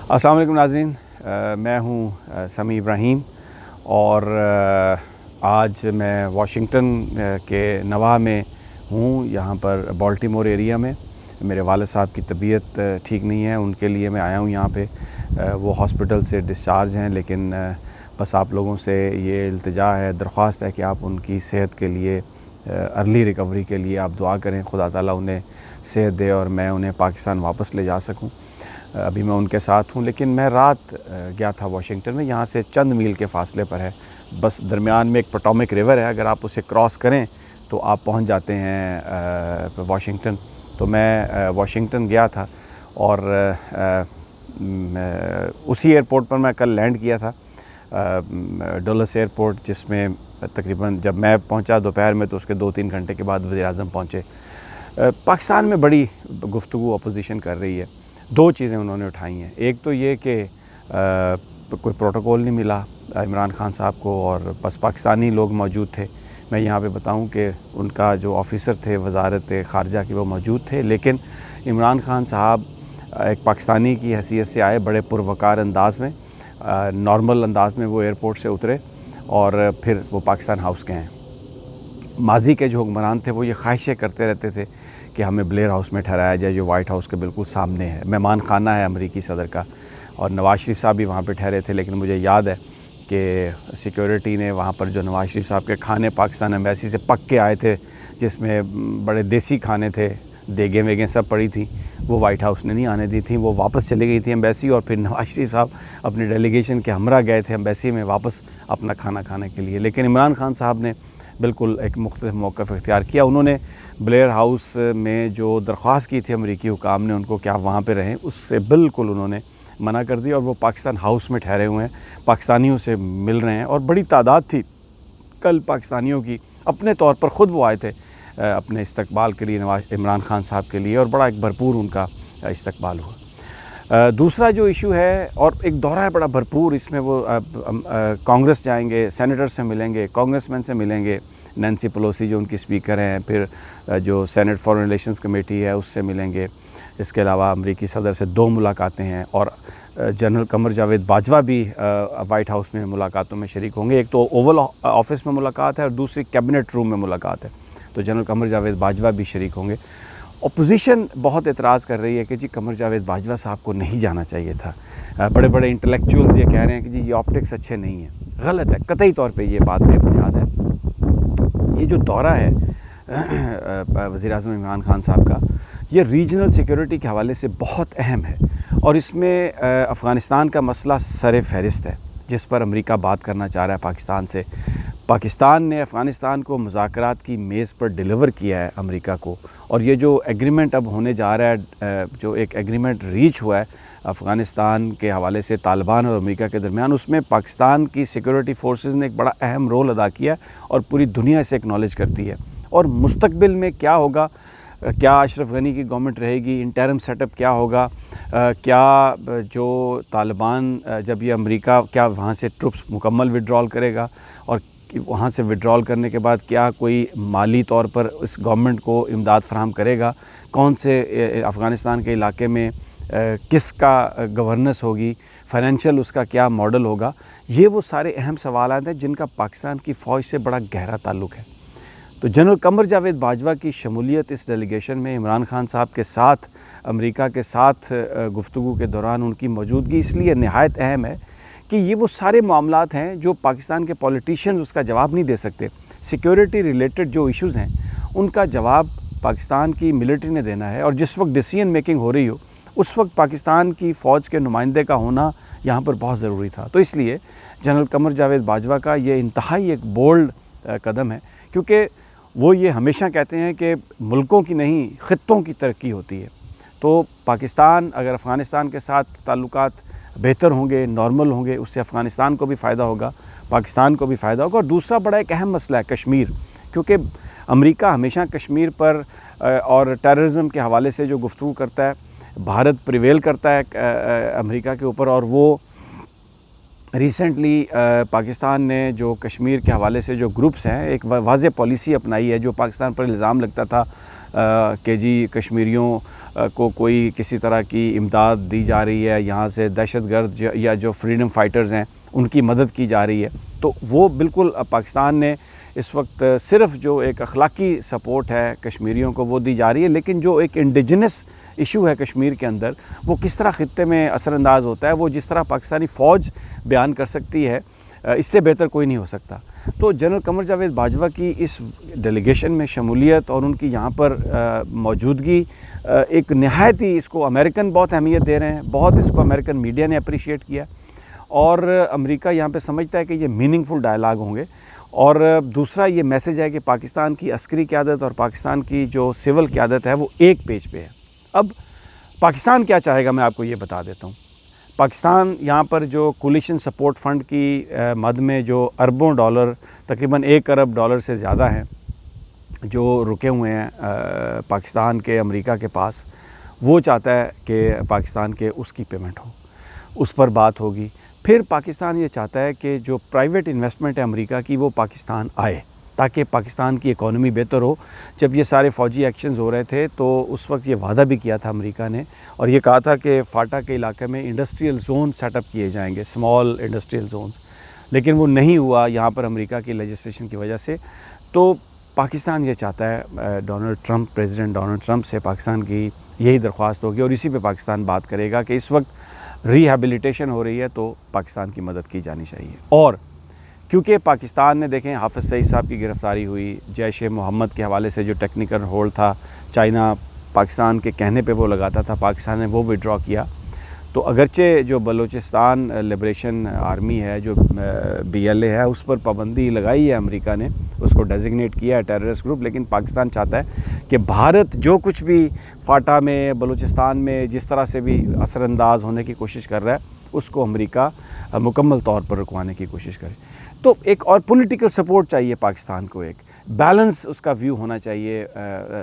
السلام علیکم ناظرین، میں ہوں سمیع ابراہیم اور آج میں واشنگٹن کے نواح میں ہوں، یہاں پر بالٹیمور ایریا میں۔ میرے والد صاحب کی طبیعت ٹھیک نہیں ہے، ان کے لیے میں آیا ہوں یہاں پہ۔ وہ ہاسپٹل سے ڈسچارج ہیں، لیکن بس آپ لوگوں سے یہ التجا ہے، درخواست ہے کہ آپ ان کی صحت کے لیے، ارلی ریکوری کے لیے آپ دعا کریں، خدا تعالیٰ انہیں صحت دے اور میں انہیں پاکستان واپس لے جا سکوں۔ ابھی میں ان کے ساتھ ہوں، لیکن میں رات گیا تھا واشنگٹن میں، یہاں سے چند میل کے فاصلے پر ہے، بس درمیان میں ایک پوٹومک ریور ہے، اگر آپ اسے کراس کریں تو آپ پہنچ جاتے ہیں واشنگٹن۔ تو میں واشنگٹن گیا تھا اور اسی ایئرپورٹ پر میں کل لینڈ کیا تھا، ڈلس ایئرپورٹ، جس میں تقریباً جب میں پہنچا دوپہر میں تو اس کے 2-3 گھنٹے کے بعد وزیر اعظم پہنچے۔ پاکستان میں بڑی گفتگو اپوزیشن کر رہی ہے، 2 چیزیں انہوں نے اٹھائی ہیں۔ ایک تو یہ کہ کوئی پروٹوکول نہیں ملا عمران خان صاحب کو اور بس پاکستانی لوگ موجود تھے۔ میں یہاں پہ بتاؤں کہ ان کا جو آفیسر تھے وزارت خارجہ کے، وہ موجود تھے، لیکن عمران خان صاحب ایک پاکستانی کی حیثیت سے آئے، بڑے پروقار انداز میں، نارمل انداز میں وہ ایئرپورٹ سے اترے اور پھر وہ پاکستان ہاؤس گئے ہیں۔ ماضی کے جو حکمران تھے وہ یہ خواہشیں کرتے رہتے تھے کہ ہمیں بلیر ہاؤس میں ٹھہرایا جائے، جو وائٹ ہاؤس کے بالکل سامنے ہے، مہمان خانہ ہے امریکی صدر کا، اور نواز شریف صاحب بھی وہاں پہ ٹھہرے تھے۔ لیکن مجھے یاد ہے کہ سیکیورٹی نے وہاں پر جو نواز شریف صاحب کے کھانے پاکستان ایمبیسی سے پک کے آئے تھے، جس میں بڑے دیسی کھانے تھے، دیگیں ویگیں سب پڑی تھیں، وہ وائٹ ہاؤس نے نہیں آنے دی تھیں، وہ واپس چلی گئی تھی ایمبیسی، اور پھر نواز شریف صاحب اپنی ڈیلیگیشن کے ہمراہ گئے تھے ایمبیسی میں واپس اپنا کھانا کھانے کے لیے۔ لیکن عمران خان صاحب نے بالکل ایک مختلف موقف اختیار کیا۔ انہوں نے بلیر ہاؤس میں جو درخواست کی تھی امریکی حکام نے ان کو کہ آپ وہاں پہ رہیں، اس سے بالکل انہوں نے منع کر دی، اور وہ پاکستان ہاؤس میں ٹھہرے ہوئے ہیں، پاکستانیوں سے مل رہے ہیں، اور بڑی تعداد تھی کل پاکستانیوں کی، اپنے طور پر خود وہ آئے تھے اپنے استقبال کے لیے عمران خان صاحب کے لیے، اور بڑا ایک بھرپور ان کا استقبال ہوا۔ دوسرا جو ایشو ہے، اور ایک دورہ ہے بڑا بھرپور، اس میں وہ کانگریس جائیں گے، سینیٹر سے ملیں گے، کانگریس مین سے ملیں گے، نینسی پلوسی جو ان کی اسپیکر ہیں، پھر جو سینٹ فارن ریلیشنز کمیٹی ہے اس سے ملیں گے۔ اس کے علاوہ امریکی صدر سے 2 ملاقاتیں ہیں، اور جنرل قمر جاوید باجوہ بھی وائٹ ہاؤس میں ملاقاتوں میں شریک ہوں گے۔ ایک تو اوول آفس میں ملاقات ہے اور دوسری کیبنٹ روم میں ملاقات ہے، تو جنرل قمر جاوید باجوہ بھی شریک ہوں گے۔ اپوزیشن بہت اعتراض کر رہی ہے کہ جی قمر جاوید باجوہ صاحب کو نہیں جانا چاہیے تھا، بڑے بڑے انٹلیکچوئلز یہ کہہ رہے ہیں کہ جی یہ آپٹکس اچھے نہیں ہیں۔ غلط ہے، قطعی طور پہ یہ بات بے بنیاد ہے۔ یہ جو دورہ ہے وزیر اعظم عمران خان صاحب کا، یہ ریجنل سیکیورٹی کے حوالے سے بہت اہم ہے، اور اس میں افغانستان کا مسئلہ سر فہرست ہے، جس پر امریکہ بات کرنا چاہ رہا ہے پاکستان سے۔ پاکستان نے افغانستان کو مذاکرات کی میز پر ڈیلیور کیا ہے امریکہ کو، اور یہ جو ایگریمنٹ اب ہونے جا رہا ہے، جو ایک ایگریمنٹ ریچ ہوا ہے افغانستان کے حوالے سے طالبان اور امریکہ کے درمیان، اس میں پاکستان کی سیکیورٹی فورسز نے ایک بڑا اہم رول ادا کیا اور پوری دنیا اسے اکنالج کرتی ہے۔ اور مستقبل میں کیا ہوگا، کیا اشرف غنی کی گورنمنٹ رہے گی، انٹرم سیٹ اپ کیا ہوگا، کیا جو طالبان جب یہ امریکہ کیا وہاں سے ٹروپس مکمل وڈرال کرے گا، اور وہاں سے وڈرال کرنے کے بعد کیا کوئی مالی طور پر اس گورنمنٹ کو امداد فراہم کرے گا، کون سے افغانستان کے علاقے میں کس کا گورننس ہوگی، فائنینشیل اس کا کیا ماڈل ہوگا، یہ وہ سارے اہم سوالات ہیں جن کا پاکستان کی فوج سے بڑا گہرا تعلق ہے۔ تو جنرل قمر جاوید باجوہ کی شمولیت اس ڈیلیگیشن میں عمران خان صاحب کے ساتھ، امریکہ کے ساتھ گفتگو کے دوران ان کی موجودگی اس لیے نہایت اہم ہے کہ یہ وہ سارے معاملات ہیں جو پاکستان کے پولیٹیشینز اس کا جواب نہیں دے سکتے۔ سیکیورٹی ریلیٹڈ جو ایشوز ہیں ان کا جواب پاکستان کی ملٹری نے دینا ہے، اور جس وقت ڈیسیژن میکنگ ہو رہی ہو اس وقت پاکستان کی فوج کے نمائندے کا ہونا یہاں پر بہت ضروری تھا۔ تو اس لیے جنرل قمر جاوید باجوہ کا یہ انتہائی ایک بولڈ قدم ہے، کیونکہ وہ یہ ہمیشہ کہتے ہیں کہ ملکوں کی نہیں خطوں کی ترقی ہوتی ہے۔ تو پاکستان اگر افغانستان کے ساتھ تعلقات بہتر ہوں گے، نارمل ہوں گے، اس سے افغانستان کو بھی فائدہ ہوگا، پاکستان کو بھی فائدہ ہوگا۔ اور دوسرا بڑا ایک اہم مسئلہ ہے کشمیر، کیونکہ امریکہ ہمیشہ کشمیر پر اور ٹیررزم کے حوالے سے جو گفتگو کرتا ہے، بھارت پریویل کرتا ہے امریکہ کے اوپر، اور وہ ریسنٹلی پاکستان نے جو کشمیر کے حوالے سے جو گروپس ہیں ایک واضح پالیسی اپنائی ہے، جو پاکستان پر الزام لگتا تھا کہ جی کشمیریوں کو کوئی کسی طرح کی امداد دی جا رہی ہے، یہاں سے دہشت گرد یا جو فریڈم فائٹرز ہیں ان کی مدد کی جا رہی ہے، تو وہ بالکل پاکستان نے اس وقت صرف جو ایک اخلاقی سپورٹ ہے کشمیریوں کو وہ دی جا رہی ہے، لیکن جو ایک انڈیجنس ایشو ہے کشمیر کے اندر وہ کس طرح خطے میں اثر انداز ہوتا ہے، وہ جس طرح پاکستانی فوج بیان کر سکتی ہے اس سے بہتر کوئی نہیں ہو سکتا۔ تو جنرل قمر جاوید باجوہ کی اس ڈیلیگیشن میں شمولیت اور ان کی یہاں پر موجودگی ایک نہایت ہی، اس کو امریکن بہت اہمیت دے رہے ہیں، بہت اس کو امریکن میڈیا نے اپریشیٹ کیا، اور امریکہ یہاں پہ سمجھتا ہے کہ یہ میننگ فل ڈائلاگ ہوں گے۔ اور دوسرا یہ میسج ہے کہ پاکستان کی عسکری قیادت اور پاکستان کی جو سول قیادت ہے وہ ایک پیج پہ ہے۔ اب پاکستان کیا چاہے گا میں آپ کو یہ بتا دیتا ہوں۔ پاکستان یہاں پر جو کولیشن سپورٹ فنڈ کی مد میں جو اربوں ڈالر، تقریباً 1 ارب ڈالر سے زیادہ ہیں جو رکے ہوئے ہیں پاکستان کے امریکہ کے پاس، وہ چاہتا ہے کہ پاکستان کے اس کی پیمنٹ ہو، اس پر بات ہوگی۔ پھر پاکستان یہ چاہتا ہے کہ جو پرائیویٹ انویسٹمنٹ ہے امریکہ کی وہ پاکستان آئے تاکہ پاکستان کی اکانومی بہتر ہو۔ جب یہ سارے فوجی ایکشنز ہو رہے تھے تو اس وقت یہ وعدہ بھی کیا تھا امریکہ نے، اور یہ کہا تھا کہ فاٹا کے علاقے میں انڈسٹریل زون سیٹ اپ کیے جائیں گے، اسمال انڈسٹریل زونز، لیکن وہ نہیں ہوا یہاں پر امریکہ کی لیجسلیشن کی وجہ سے۔ تو پاکستان یہ چاہتا ہے پریزیڈنٹ ڈونلڈ ٹرمپ سے پاکستان کی یہی درخواست ہوگی، اور اسی پہ پاکستان بات کرے گا کہ اس وقت ریہیبلیٹیشن ہو رہی ہے تو پاکستان کی مدد کی جانی چاہیے۔ اور کیونکہ پاکستان نے دیکھیں حافظ سعید صاحب کی گرفتاری ہوئی، جیش محمد کے حوالے سے جو ٹیکنیکل ہولڈ تھا چائنا پاکستان کے کہنے پہ وہ لگاتا تھا، پاکستان نے وہ وڈرا کیا، تو اگرچہ جو بلوچستان لبریشن آرمی ہے جو BLA ہے اس پر پابندی لگائی ہے امریکہ نے، اس کو ڈیزگنیٹ کیا ہے ٹیررسٹ گروپ، لیکن پاکستان چاہتا ہے کہ بھارت جو کچھ بھی فاٹا میں بلوچستان میں جس طرح سے بھی اثر انداز ہونے کی کوشش کر رہا ہے اس کو امریکہ مکمل طور پر رکوانے کی کوشش کرے۔ تو ایک اور پولیٹیکل سپورٹ چاہیے پاکستان کو، ایک بیلنس اس کا ویو ہونا چاہیے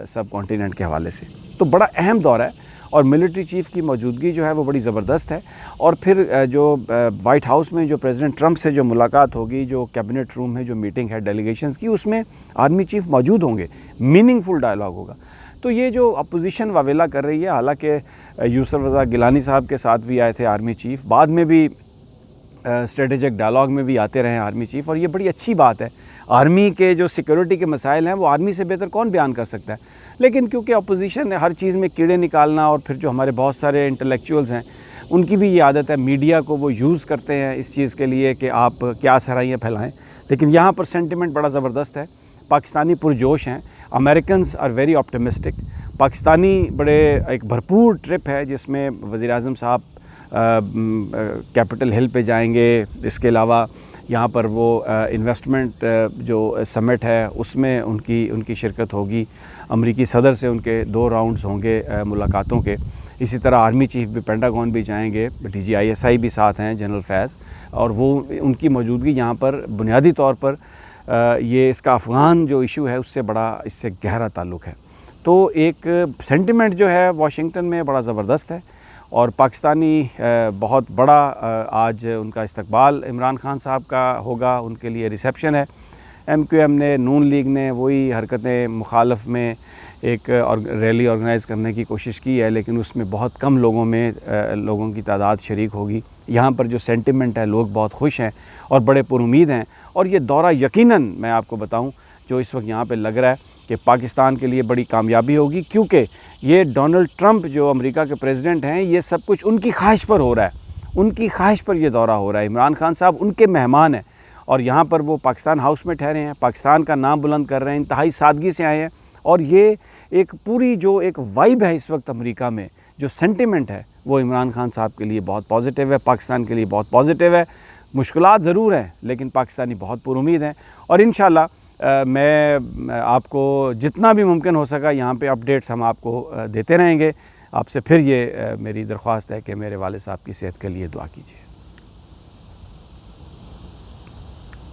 سب کانٹیننٹ کے حوالے سے۔ تو بڑا اہم دور ہے، اور ملٹری چیف کی موجودگی جو ہے وہ بڑی زبردست ہے۔ اور پھر جو وائٹ ہاؤس میں جو پریزیڈنٹ ٹرمپ سے جو ملاقات ہوگی، جو کیبنٹ روم میں جو میٹنگ ہے ڈیلیگیشنز کی، اس میں آرمی چیف موجود ہوں گے، میننگ فل ڈائلاگ ہوگا۔ تو یہ جو اپوزیشن واویلا کر رہی ہے، حالانکہ یوسف رضا گیلانی صاحب کے ساتھ بھی آئے تھے آرمی چیف، بعد میں بھی اسٹریٹجک ڈائلاگ میں بھی آتے رہے ہیں آرمی چیف، اور یہ بڑی اچھی بات ہے۔ آرمی کے جو سیکورٹی کے مسائل ہیں وہ آرمی سے بہتر کون بیان کر سکتا ہے، لیکن کیونکہ اپوزیشن ہر چیز میں کیڑے نکالنا، اور پھر جو ہمارے بہت سارے انٹلیکچوئلز ہیں ان کی بھی یہ عادت ہے، میڈیا کو وہ یوز کرتے ہیں اس چیز کے لیے کہ آپ کیا سرائیاں پھیلائیں، لیکن یہاں پر سینٹیمنٹ بڑا زبردست ہے، پاکستانی پرجوش ہیں، Americans are very optimistic, Pakistani بڑے ایک بھرپور ٹرپ ہے جس میں وزیر اعظم صاحب کیپٹل ہل پہ جائیں گے، اس کے علاوہ یہاں پر وہ انویسٹمنٹ جو سمٹ ہے اس میں ان کی شرکت ہوگی، امریکی صدر سے ان کے 2 راؤنڈز ہوں گے ملاقاتوں کے، اسی طرح آرمی چیف بھی پینٹاگون بھی جائیں گے، DGISI بھی ساتھ ہیں جنرل فیض، اور وہ ان کی موجودگی یہاں پر بنیادی طور پر یہ اس کا افغان جو ایشو ہے اس سے بڑا اس سے گہرا تعلق ہے۔ تو ایک سینٹیمنٹ جو ہے واشنگٹن میں بڑا زبردست ہے، اور پاکستانی بہت بڑا آج ان کا استقبال عمران خان صاحب کا ہوگا، ان کے لیے ریسیپشن ہے۔ MQM نے، نون لیگ نے وہی حرکتیں مخالف میں ایک ریلی آرگنائز کرنے کی کوشش کی ہے، لیکن اس میں بہت کم لوگوں کی تعداد شریک ہوگی۔ یہاں پر جو سینٹیمنٹ ہے، لوگ بہت خوش ہیں اور بڑے پر امید ہیں، اور یہ دورہ یقیناً میں آپ کو بتاؤں جو اس وقت یہاں پہ لگ رہا ہے کہ پاکستان کے لیے بڑی کامیابی ہوگی، کیونکہ یہ ڈونلڈ ٹرمپ جو امریکہ کے پریزیڈنٹ ہیں، یہ سب کچھ ان کی خواہش پر ہو رہا ہے، ان کی خواہش پر یہ دورہ ہو رہا ہے۔ عمران خان صاحب ان کے مہمان ہیں، اور یہاں پر وہ پاکستان ہاؤس میں ٹھہرے ہیں، پاکستان کا نام بلند کر رہے ہیں، انتہائی سادگی سے آئے ہیں، اور یہ ایک پوری جو ایک وائب ہے اس وقت امریکہ میں، جو سینٹیمنٹ ہے وہ عمران خان صاحب کے لیے بہت پازیٹیو ہے، پاکستان کے لیے بہت پازیٹیو ہے۔ مشکلات ضرور ہیں لیکن پاکستانی بہت پر امید ہیں، اور انشاءاللہ میں آپ کو جتنا بھی ممکن ہو سکا یہاں پہ اپڈیٹس ہم آپ کو دیتے رہیں گے۔ آپ سے پھر یہ میری درخواست ہے کہ میرے والد صاحب کی صحت کے لیے دعا کیجیے۔